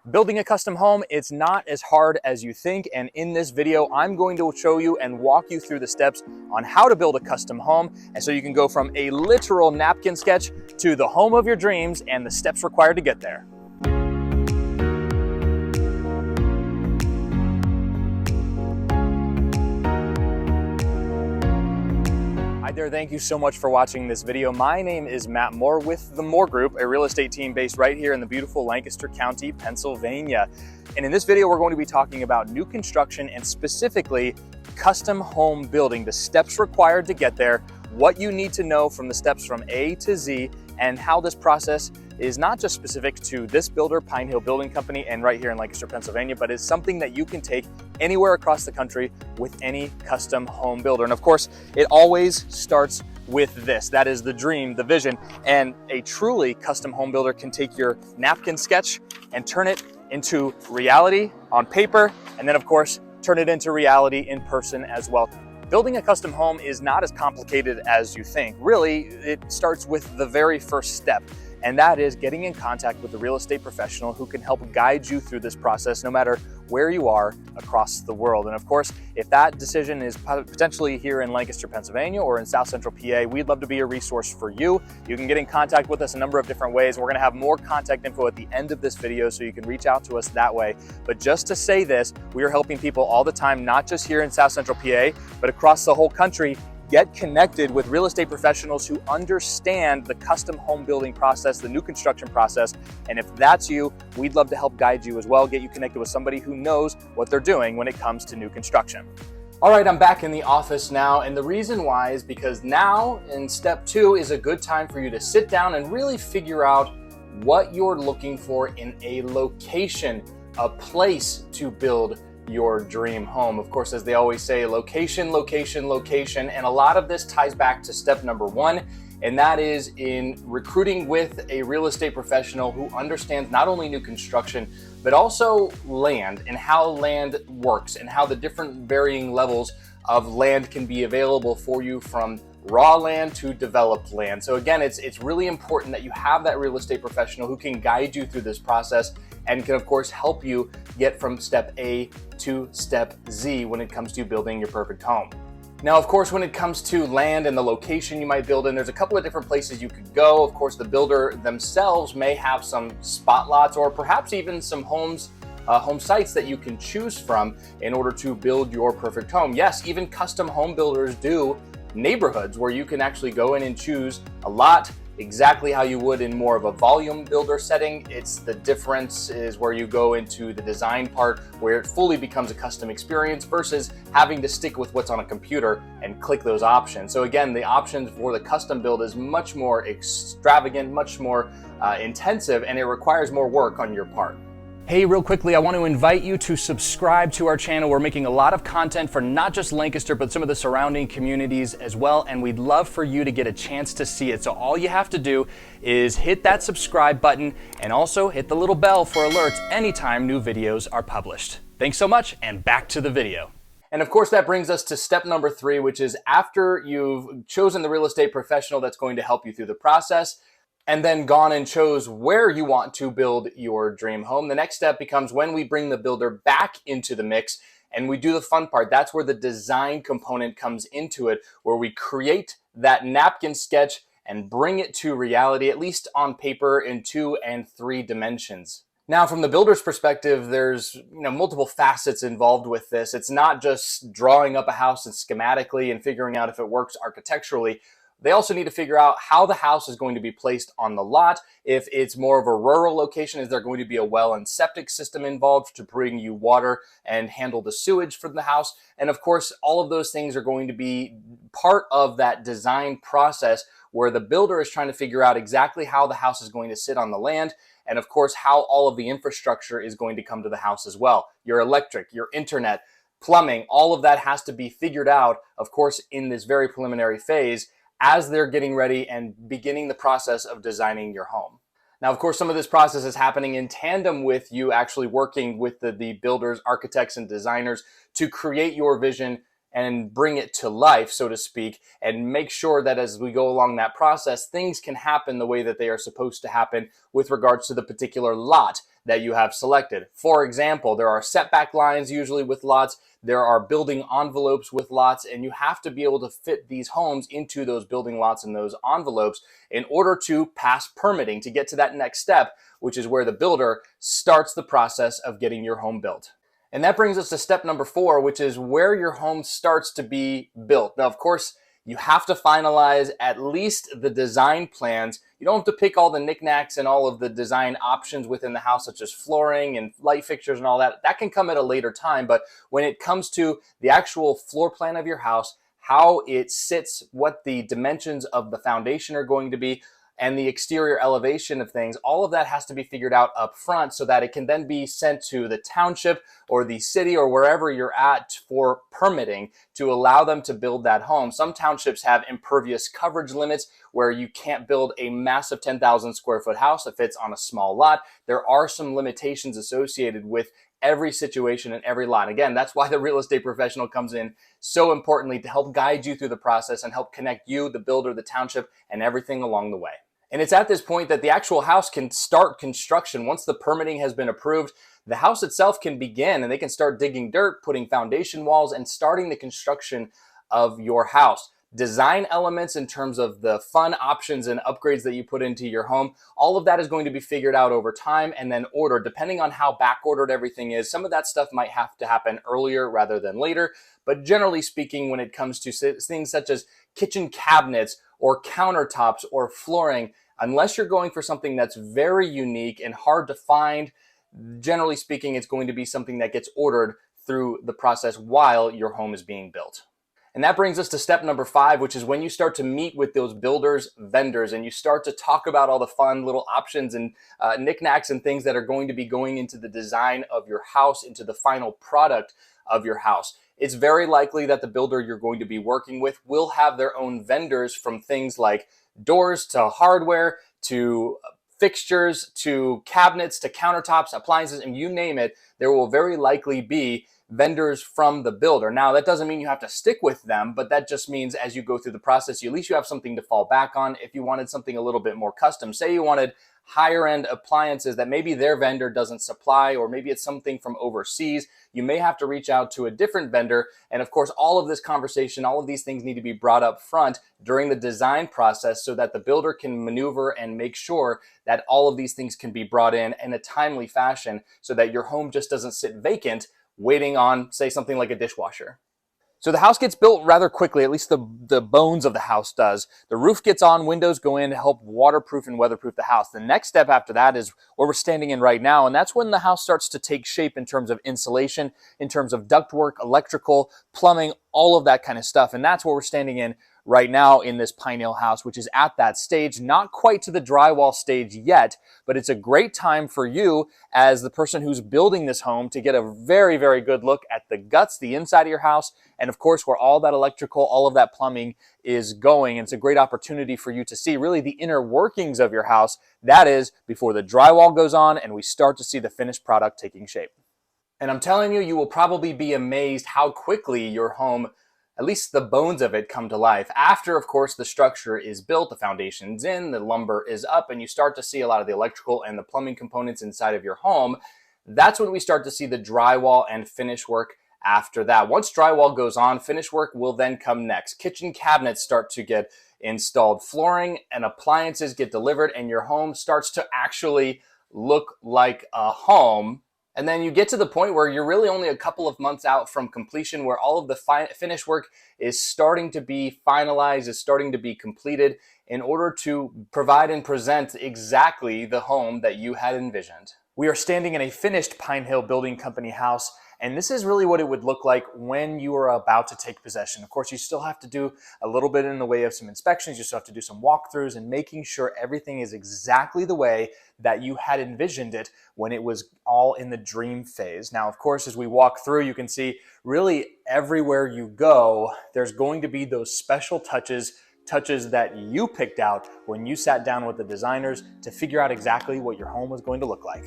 Building a custom home, it's not as hard as you think, and in this video, I'm going to show you and walk you through the steps on how to build a custom home, and so you can go from a literal napkin sketch to the home of your dreams and the steps required to get there. Hi there, thank you so much for watching this video. My name is Matt Moore with the Moore Group, a real estate team based right here in the beautiful Lancaster County, Pennsylvania. And in this video, we're going to be talking about new construction and specifically custom home building, the steps required to get there, what you need to know from the steps from A to Z, and how this process is not just specific to this builder, Pine Hill Building Company, and right here in Lancaster, Pennsylvania, but is something that you can take anywhere across the country with any custom home builder. And of course, it always starts with this. That is the dream, the vision, and a truly custom home builder can take your napkin sketch and turn it into reality on paper, and then of course, turn it into reality in person as well. Building a custom home is not as complicated as you think. Really, it starts with the very first step, and that is getting in contact with a real estate professional who can help guide you through this process no matter where you are across the world. And of course, if that decision is potentially here in Lancaster, Pennsylvania or in South Central PA, we'd love to be a resource for you. You can get in contact with us a number of different ways. We're gonna have more contact info at the end of this video so you can reach out to us that way. But just to say this, we are helping people all the time, not just here in South Central PA, but across the whole country. Get connected with real estate professionals who understand the custom home building process, the new construction process. And if that's you, we'd love to help guide you as well, get you connected with somebody who knows what they're doing when it comes to new construction. All right, I'm back in the office now, and the reason why is because now in step 2 is a good time for you to sit down and really figure out what you're looking for in a location, a place to build your dream home. Of course, as they always say, location, location, location. And a lot of this ties back to step number 1, and that is in recruiting with a real estate professional who understands not only new construction, but also land and how land works and how the different varying levels of land can be available for you from raw land to developed land. So again, it's really important that you have that real estate professional who can guide you through this process and can of course help you get from step A to step Z when it comes to building your perfect home. Now, of course, when it comes to land and the location you might build in, there's a couple of different places you could go. Of course, the builder themselves may have some spot lots or perhaps even some home sites that you can choose from in order to build your perfect home. Yes, even custom home builders do neighborhoods where you can actually go in and choose a lot exactly how you would in more of a volume builder setting. It's the difference is where you go into the design part where it fully becomes a custom experience versus having to stick with what's on a computer and click those options. So again, the options for the custom build is much more extravagant, much more intensive, and it requires more work on your part. Hey, real quickly, I want to invite you to subscribe to our channel. We're making a lot of content for not just Lancaster, but some of the surrounding communities as well, and we'd love for you to get a chance to see it. So all you have to do is hit that subscribe button and also hit the little bell for alerts anytime new videos are published. Thanks so much, and back to the video. And of course, that brings us to step number 3, which is after you've chosen the real estate professional that's going to help you through the process, and then gone and chose where you want to build your dream home. The next step becomes when we bring the builder back into the mix and we do the fun part. That's where the design component comes into it, where we create that napkin sketch and bring it to reality, at least on paper, in 2 and 3 dimensions. Now, from the builder's perspective, there's multiple facets involved with this. It's not just drawing up a house and schematically and figuring out if it works architecturally. They also need to figure out how the house is going to be placed on the lot. If it's more of a rural location, is there going to be a well and septic system involved to bring you water and handle the sewage for the house? And of course, all of those things are going to be part of that design process where the builder is trying to figure out exactly how the house is going to sit on the land. And of course, how all of the infrastructure is going to come to the house as well. Your electric, your internet, plumbing, all of that has to be figured out, of course, in this very preliminary phase, as they're getting ready and beginning the process of designing your home. Now, of course, some of this process is happening in tandem with you actually working with the builders, architects, and designers to create your vision and bring it to life, so to speak, and make sure that as we go along that process, things can happen the way that they are supposed to happen with regards to the particular lot that you have selected. For example, there are setback lines usually with lots, there are building envelopes with lots, and you have to be able to fit these homes into those building lots and those envelopes in order to pass permitting to get to that next step, which is where the builder starts the process of getting your home built. And that brings us to step number 4, which is where your home starts to be built. Now, of course, you have to finalize at least the design plans. You don't have to pick all the knickknacks and all of the design options within the house, such as flooring and light fixtures and all that. That can come at a later time. But when it comes to the actual floor plan of your house, how it sits, what the dimensions of the foundation are going to be, and the exterior elevation of things, all of that has to be figured out up front so that it can then be sent to the township or the city or wherever you're at for permitting to allow them to build that home. Some townships have impervious coverage limits where you can't build a massive 10,000 square foot house that fits on a small lot. There are some limitations associated with every situation and every lot. Again, that's why the real estate professional comes in so importantly to help guide you through the process and help connect you, the builder, the township, and everything along the way. And it's at this point that the actual house can start construction. Once the permitting has been approved, the house itself can begin and they can start digging dirt, putting foundation walls, and starting the construction of your house. Design elements in terms of the fun options and upgrades that you put into your home, all of that is going to be figured out over time and then ordered. Depending on how back ordered everything is, some of that stuff might have to happen earlier rather than later. But generally speaking, when it comes to things such as kitchen cabinets or countertops or flooring, unless you're going for something that's very unique and hard to find, generally speaking, it's going to be something that gets ordered through the process while your home is being built. And that brings us to step number 5, which is when you start to meet with those builders, vendors, and you start to talk about all the fun little options and knickknacks and things that are going to be going into the design of your house, into the final product of your house. It's very likely that the builder you're going to be working with will have their own vendors, from things like doors to hardware to fixtures to cabinets to countertops, appliances, and you name it. There will very likely be vendors from the builder. Now, that doesn't mean you have to stick with them, but that just means as you go through the process, at least you have something to fall back on. If you wanted something a little bit more custom, say you wanted higher end appliances that maybe their vendor doesn't supply, or maybe it's something from overseas, you may have to reach out to a different vendor. And of course, all of this conversation, all of these things need to be brought up front during the design process so that the builder can maneuver and make sure that all of these things can be brought in a timely fashion so that your home just doesn't sit vacant waiting on, say, something like a dishwasher. So the house gets built rather quickly, at least the bones of the house does. The roof gets on, windows go in to help waterproof and weatherproof the house. The next step after that is where we're standing in right now, and that's when the house starts to take shape in terms of insulation, in terms of ductwork, electrical, plumbing, all of that kind of stuff. And that's where we're standing in right now in this Pine Hill house, which is at that stage, not quite to the drywall stage yet, but it's a great time for you as the person who's building this home to get a very, very good look at the guts, the inside of your house, and of course, where all that electrical, all of that plumbing is going. And it's a great opportunity for you to see really the inner workings of your house. That is before the drywall goes on and we start to see the finished product taking shape. And I'm telling you, you will probably be amazed how quickly your home, at least the bones of it, come to life. After, of course, the structure is built, the foundation's in, the lumber is up, and you start to see a lot of the electrical and the plumbing components inside of your home. That's when we start to see the drywall and finish work after that. Once drywall goes on, finish work will then come next. Kitchen cabinets start to get installed, flooring and appliances get delivered, and your home starts to actually look like a home. And then you get to the point where you're really only a couple of months out from completion, where all of the finish work is starting to be finalized, is starting to be completed in order to provide and present exactly the home that you had envisioned. We are standing in a finished Pine Hill Building Company house, and this is really what it would look like when you are about to take possession. Of course, you still have to do a little bit in the way of some inspections. You still have to do some walkthroughs and making sure everything is exactly the way that you had envisioned it when it was all in the dream phase. Now, of course, as we walk through, you can see really everywhere you go, there's going to be those special touches that you picked out when you sat down with the designers to figure out exactly what your home was going to look like.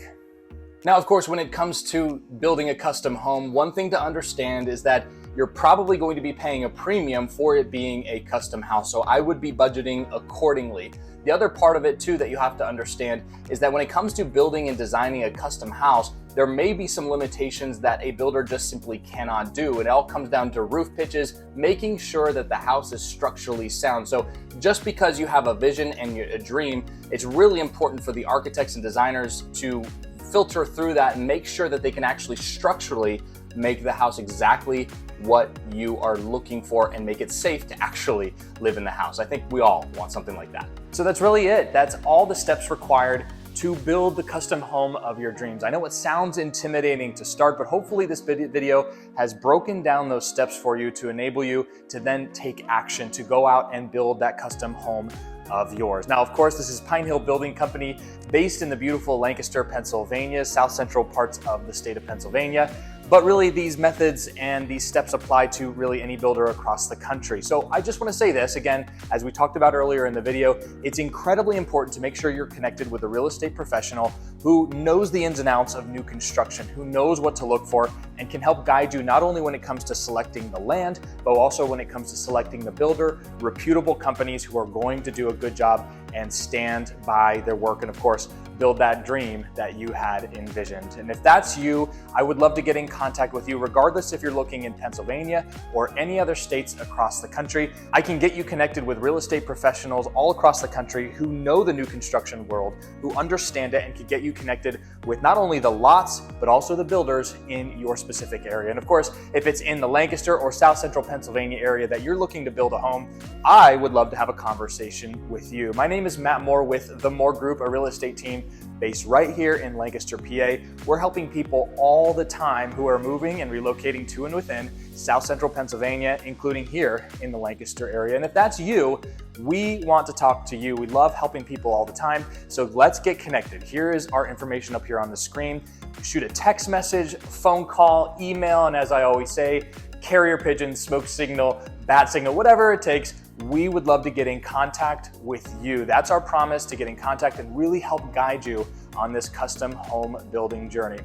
Now, of course, when it comes to building a custom home, one thing to understand is that you're probably going to be paying a premium for it being a custom house. So I would be budgeting accordingly. The other part of it too that you have to understand is that when it comes to building and designing a custom house, there may be some limitations that a builder just simply cannot do. It all comes down to roof pitches, making sure that the house is structurally sound. So just because you have a vision and a dream, it's really important for the architects and designers to filter through that and make sure that they can actually structurally make the house exactly what you are looking for and make it safe to actually live in the house. I think we all want something like that. So that's really it. That's all the steps required to build the custom home of your dreams. I know it sounds intimidating to start, but hopefully this video has broken down those steps for you to enable you to then take action to go out and build that custom home of yours. Now, of course, this is Pine Hill Building Company based in the beautiful Lancaster, Pennsylvania, south central parts of the state of Pennsylvania. But really these methods and these steps apply to really any builder across the country. So I just want to say this again, as we talked about earlier in the video, it's incredibly important to make sure you're connected with a real estate professional who knows the ins and outs of new construction, who knows what to look for and can help guide you not only when it comes to selecting the land, but also when it comes to selecting the builder, reputable companies who are going to do a good job and stand by their work and of course, build that dream that you had envisioned. And if that's you, I would love to get in contact with you regardless if you're looking in Pennsylvania or any other states across the country. I can get you connected with real estate professionals all across the country who know the new construction world, who understand it and can get you connected with not only the lots, but also the builders in your specific area. And of course, if it's in the Lancaster or South Central Pennsylvania area that you're looking to build a home, I would love to have a conversation with you. My name is Matt Moore with the Moore Group, a real estate team based right here in Lancaster, PA. We're helping people all the time who are moving and relocating to and within South Central Pennsylvania, including here in the Lancaster area. And if that's you, we want to talk to you. We love helping people all the time. So let's get connected. Here is our information up here on the screen. Shoot a text message, phone call, email, and as I always say, carrier pigeon, smoke signal, bat signal, whatever it takes. We would love to get in contact with you. That's our promise, to get in contact and really help guide you on this custom home building journey.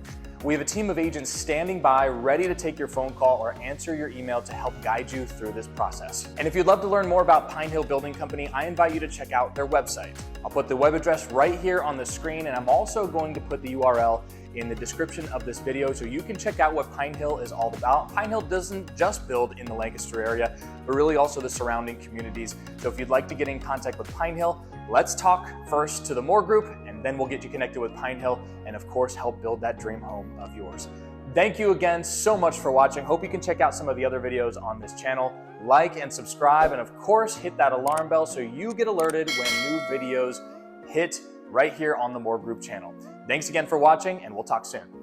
We have a team of agents standing by, ready to take your phone call or answer your email to help guide you through this process. And if you'd love to learn more about Pine Hill Building Company, I invite you to check out their website. I'll put the web address right here on the screen, and I'm also going to put the URL in the description of this video so you can check out what Pine Hill is all about. Pine Hill doesn't just build in the Lancaster area, but really also the surrounding communities. So if you'd like to get in contact with Pine Hill, let's talk first to the Moore Group, and then we'll get you connected with Pine Hill and of course help build that dream home of yours. Thank you again so much for watching. Hope you can check out some of the other videos on this channel. Like and subscribe, and of course hit that alarm bell so you get alerted when new videos hit right here on the Moore Group channel. Thanks again for watching, and we'll talk soon.